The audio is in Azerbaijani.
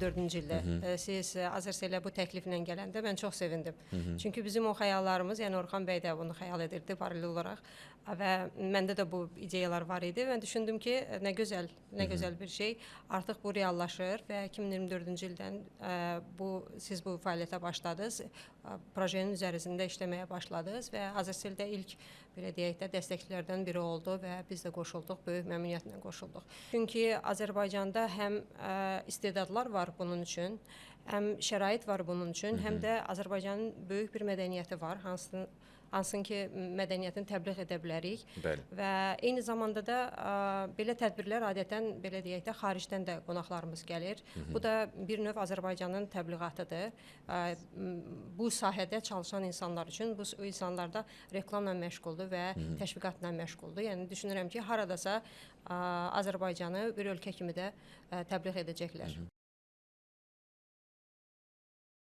2024-cü ildə siz Azərsellə bu təkliflə gələndə mən çox sevindim. Çünki bizim o xəyallarımız, yəni Orxan bəy də bunu xəyal edirdi paralel olaraq və məndə də bu ideyalar var idi. Mən düşündüm ki, nə gözəl bir şey. Artıq bu reallaşır və 2024-cü ildən siz bu fəaliyyətə başladınız, projenin üzərində işləməyə başladınız və Azərseldə ilk belə deyək də dəstəkçilərdən biri oldu və biz də qoşulduq, böyük məmnuniyyətlə qoşulduq. Çünki Azərbaycanda həm istedadlar var bunun üçün, həm şərait var bunun üçün, həm də Azərbaycanın böyük bir mədəniyyəti var, hansını ki, mədəniyyətini təbliğ edə bilərik. Bəli. Və eyni zamanda da belə tədbirlər adətən, belə deyək də, xaricdən də qonaqlarımız gəlir. Bu da bir növ Azərbaycanın təbliğatıdır. Bu sahədə çalışan insanlar üçün, bu insanlar da reklamla məşğuldur və təşviqatla məşğuldur. Yəni, düşünürəm ki, haradasa Azərbaycanı bir ölkə kimi də təbliğ edəcəklər.